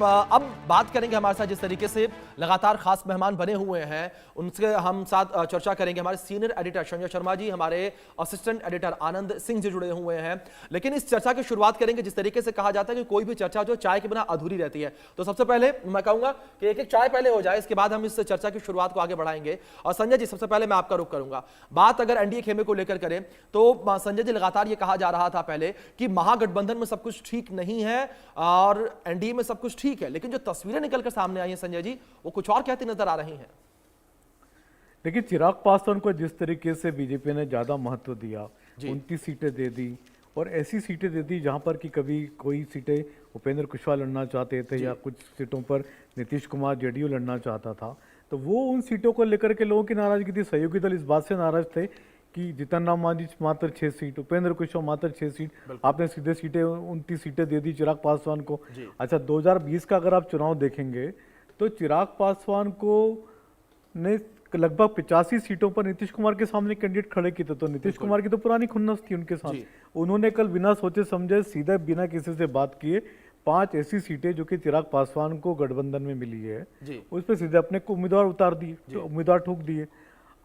अब बात करेंगे हमारे साथ जिस तरीके से लगातार खास मेहमान बने हुए हैं उनसे हम साथ चर्चा करेंगे। हमारे सीनियर एडिटर संजय शर्मा जी, हमारे असिस्टेंट एडिटर आनंद सिंह जी जुड़े हुए हैं। लेकिन इस चर्चा की शुरुआत करेंगे जिस तरीके से कहा जाता है कि कोई भी चर्चा जो चाय के बिना अधूरी रहती है, तो सबसे पहले मैं कहूंगा कि एक एक चाय पहले हो जाए, इसके बाद हम इस चर्चा की शुरुआत को आगे बढ़ाएंगे। और संजय जी, सबसे पहले मैं आपका रुख करूंगा। बात अगर एनडीए खेमे को लेकर करें तो संजय जी, लगातार ये कहा जा रहा था पहले कि महागठबंधन में सब कुछ ठीक नहीं है और एनडीए में सब कुछ ठीक है, लेकिन जो तस्वीरें निकलकर सामने आई हैं संजय जी, वो कुछ और कहती नजर आ रही हैं। देखिए, चिराग पासवान को जिस तरीके से बीजेपी ने ज्यादा महत्व दिया, 29 सीटें दे दी और ऐसी सीटें दे दी जहां पर कि कभी कोई सीटें उपेंद्र कुशवाहा लड़ना चाहते थे या कुछ सीटों पर नीतीश कुमार जेडीयू लड़ना चाहता था, तो वो उन सीटों को लेकर के लोगों की नाराजगी थी। सहयोगी दल इस बात से नाराज थे कि जीतन राम मांझी मात्र 6 सीट, उपेंद्र कुशवाहा मात्र 6 सीट, आपने सीधे सीटें 29 सीटें दे दी चिराग पासवान को। अच्छा, 2020 का अगर आप चुनाव देखेंगे तो चिराग पासवान को ने लगभग 85 सीटों पर नीतीश कुमार के सामने कैंडिडेट खड़े किए थे, तो नीतीश कुमार की तो पुरानी खुन्नस थी उनके साथ। उन्होंने कल बिना सोचे समझे सीधे बिना किसी से बात किए 5 ऐसी सीटें जो कि चिराग पासवान को गठबंधन में मिली है, उस पर सीधे अपने को उम्मीदवार उतार दिए, उम्मीदवार ठोक दिए।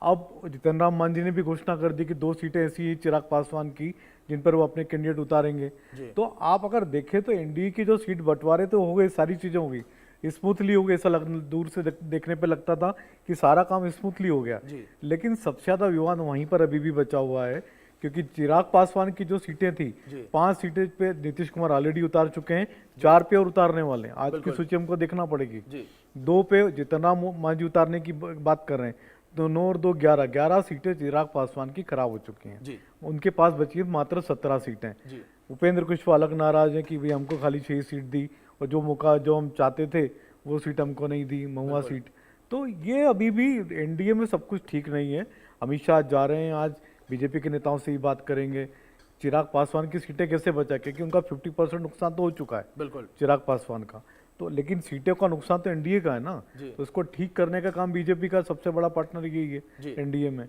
अब जीतन राम मांझी ने भी घोषणा कर दी कि 2 सीटें ऐसी ही चिराग पासवान की जिन पर वो अपने कैंडिडेट उतारेंगे। तो आप अगर देखें तो एनडीए की जो सीट बंटवारे तो हो गए, सारी चीजें हो गई, स्मूथली हो गई। ऐसा दूर से देखने पे लगता था कि सारा काम स्मूथली हो गया, लेकिन सबसे ज्यादा विवाद वहीं पर अभी भी बचा हुआ है, क्योंकि चिराग पासवान की जो सीटें थी 5 सीटें पे नीतीश कुमार ऑलरेडी उतार चुके हैं, 4 पे और उतारने वाले हैं। आज की सूची हमको देखना पड़ेगी। 2 पे जीतन राम मांझी उतारने की बात कर रहे हैं, तो 9 और 2 11 सीटें चिराग पासवान की खराब हो चुकी हैं। उनके पास बची है मात्र 17 सीटें। उपेंद्र कुशवाहा अलग नाराज है कि भाई हमको खाली 6 सीट दी और जो मौका जो हम चाहते थे वो सीट हमको नहीं दी, महुआ सीट। तो ये अभी भी एनडीए में सब कुछ ठीक नहीं है। अमित शाह जा रहे हैं, आज बीजेपी के नेताओं से ही बात करेंगे चिराग पासवान की सीटें कैसे बचा, क्योंकि उनका 50% नुकसान तो हो चुका है बिल्कुल चिराग पासवान का। तो लेकिन सीटों का नुकसान तो एनडीए का है ना, तो इसको ठीक करने का काम बीजेपी का सबसे बड़ा पार्टनर यही है एनडीए में।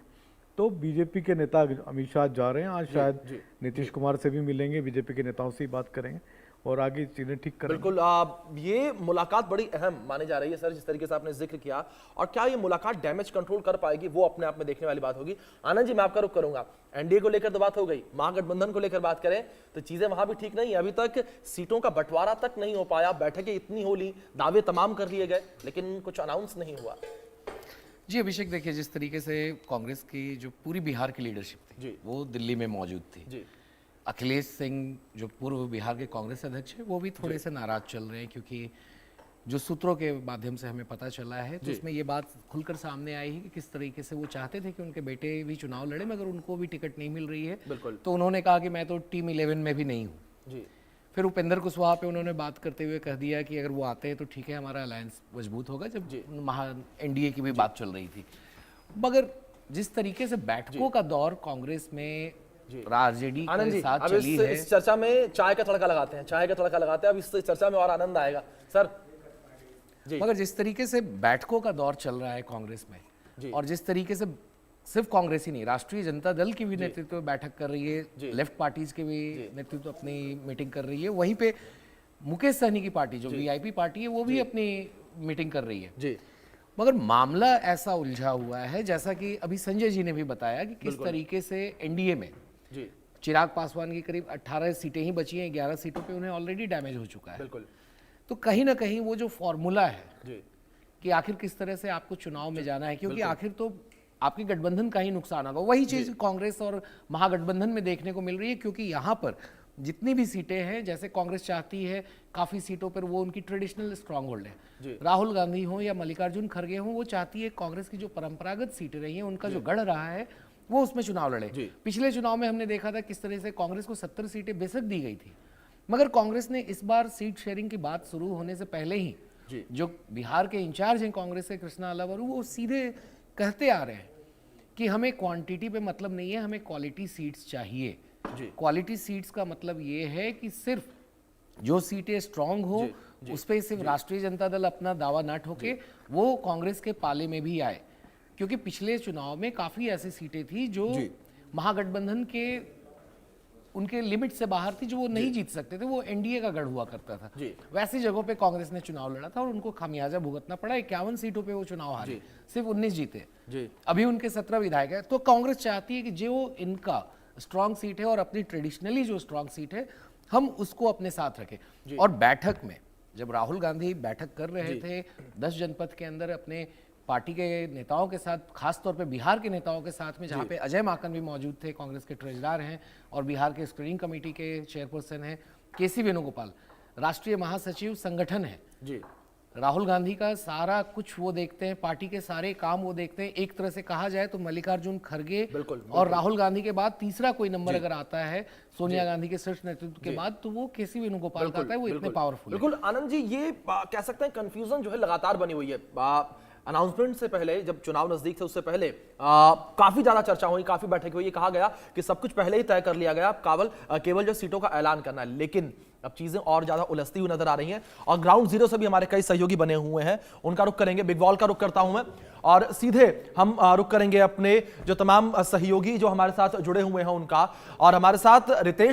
तो बीजेपी के नेता अमित शाह जा रहे हैं, आज शायद नीतीश कुमार से भी मिलेंगे, बीजेपी के नेताओं से ही बात करेंगे और आगे चीजें ठीक करेंगे। बिल्कुल, ये मुलाकात बड़ी अहम मानी जा रही है सर, जिस तरीके से आपने जिक्र किया। और क्या ये मुलाकात डैमेज कंट्रोल कर पाएगी, वो अपने आप में देखने वाली बात होगी। आनंद जी, मैं आपका रुख करूंगा। एनडीए को लेकर तो बात हो गई, महागठबंधन को लेकर बात करें तो चीजें वहां भी ठीक नहीं है। अभी तक सीटों का बंटवारा तक नहीं हो पाया, बैठकें इतनी हो ली, दावे तमाम कर लिए गए, लेकिन कुछ अनाउंस नहीं हुआ। जी अभिषेक, देखिए जिस तरीके से कांग्रेस की जो पूरी बिहार की लीडरशिप थी वो दिल्ली में मौजूद थी। अखिलेश सिंह जो पूर्व बिहार के कांग्रेस अध्यक्ष हैं वो भी थोड़े से नाराज चल रहे हैं, क्योंकि जो सूत्रों के माध्यम से हमें पता चला है तो उसमें ये बात खुलकर सामने आई है कि किस तरीके से वो चाहते थे कि उनके बेटे भी चुनाव लड़े, मगर उनको भी टिकट नहीं मिल रही है। तो उन्होंने कहा कि मैं तो टीम 11 में भी नहीं हूँ। फिर उपेंद्र कुशवाहा पे उन्होंने बात करते हुए कह दिया कि अगर वो आते हैं तो ठीक है, हमारा अलायंस मजबूत होगा, जब एनडीए की भी बात चल रही थी। मगर जिस तरीके से बैठकों का दौर कांग्रेस में आरजेडी के साथ चली है, इस चर्चा में चाय का तड़का लगाते हैं, चाय का तड़का लगाते हैं। अब इस चर्चा में और आनंद आएगा सर जी। मगर जिस तरीके से बैठकों का दौर चल रहा है कांग्रेस में, और जिस तरीके से सिर्फ कांग्रेस ही नहीं, राष्ट्रीय जनता दल की भी नेतृत्व बैठक कर रही है, लेफ्ट पार्टीज के भी नेतृत्व अपनी मीटिंग कर रही है, वहीं पे मुकेश सहनी की पार्टी जो वीआईपी पार्टी है वो भी अपनी मीटिंग कर रही है। मगर मामला ऐसा उलझा हुआ है, जैसा कि अभी संजय जी ने भी बताया कि किस तरीके से एनडीए में चिराग पासवान की करीब 18 सीटें ही बची हैं, 11 सीटों पे उन्हें ऑलरेडी डैमेज हो चुका है। तो कहीं ना कहीं वो जो फॉर्मूला है कि आखिर किस तरह से आपको चुनाव में जाना है, क्योंकि आखिर तो आपके गठबंधन का ही नुकसान होगा, वही चीज कांग्रेस और महागठबंधन में देखने को मिल रही है। क्योंकि यहाँ पर जितनी भी सीटें हैं, जैसे कांग्रेस चाहती है काफी सीटों पर वो उनकी ट्रेडिशनल स्ट्रांग होल्ड है, राहुल गांधी हो या मल्लिकार्जुन खड़गे हो, वो चाहती है कांग्रेस की जो परंपरागत सीटें रही हैं उनका जो गढ़ रहा है वो उसमें चुनाव लड़े। पिछले चुनाव में हमने देखा था किस तरह से कांग्रेस को 70 सीटें बेशक दी गई थी, मगर कांग्रेस ने इस बार सीट शेयरिंग की बात शुरू होने से पहले ही जो बिहार के इंचार्ज हैं कांग्रेस के कृष्णा अलावरू, वो सीधे कहते आ रहे हैं कि हमें क्वांटिटी पे मतलब नहीं है, हमें क्वालिटी सीट्स चाहिए। क्वालिटी सीट्स का मतलब ये है कि सिर्फ जो सीटें स्ट्रांग हो उस पर सिर्फ राष्ट्रीय जनता दल अपना दावा ना ठोके, वो कांग्रेस के पाले में भी आए। क्योंकि पिछले चुनाव में काफी ऐसी सीटें थी जो महागठबंधन के उनके लिमिट से बाहर थी, जो वो नहीं जीत सकते थे, वो एनडीए का गढ़ हुआ करता था। वैसी जगहों पे कांग्रेस ने चुनाव लड़ा था और उनको खामियाजा भुगतना पड़ा। 51 सीटों पे वो चुनाव हारे, सिर्फ 19 जीते। अभी उनके 17 विधायक है। तो कांग्रेस चाहती है कि जो इनका स्ट्रांग सीट है और अपनी ट्रेडिशनली जो स्ट्रांग सीट है, हम उसको अपने साथ रखें। और बैठक में जब राहुल गांधी बैठक कर रहे थे 10 जनपद के अंदर अपने पार्टी के नेताओं के साथ, खासतौर पे बिहार के नेताओं के साथ में, जहाँ पे अजय माकन भी मौजूद थे, कांग्रेस के ट्रेजरर हैं और बिहार के स्क्रीनिंग कमेटी के चेयरपर्सन हैं, केसी वेणुगोपाल राष्ट्रीय महासचिव संगठन है जी। राहुल गांधी का सारा कुछ वो देखते हैं, पार्टी के सारे काम वो देखते हैं। एक तरह से कहा जाए तो मल्लिकार्जुन खड़गे और राहुल गांधी के बाद तीसरा कोई नंबर अगर आता है सोनिया गांधी के शीर्ष नेतृत्व के बाद, तो वो केसी वेणुगोपाल का आता है। वो इतने पावरफुल। बिल्कुल आनंद जी, ये कह सकते हैं कंफ्यूजन जो है लगातार बनी हुई है। अनाउंसमेंट से पहले, जब चुनाव नजदीक थे उससे पहले काफी ज्यादा चर्चा हुई, काफी बैठक हुई, ये कहा गया कि सब कुछ पहले ही तय कर लिया गया, केवल जो सीटों का ऐलान करना है। लेकिन अब चीजें और ज्यादा उलझती हुई नजर आ रही हैं और ग्राउंड जीरो से भी हमारे कई सहयोगी बने हुए हैं, उनका रुख करेंगे। बिग वॉल का रुख करता हूं मैं और सीधे हम रुख करेंगे अपने जो तमाम सहयोगी जो हमारे साथ जुड़े हुए हैं उनका। और हमारे साथ रितेश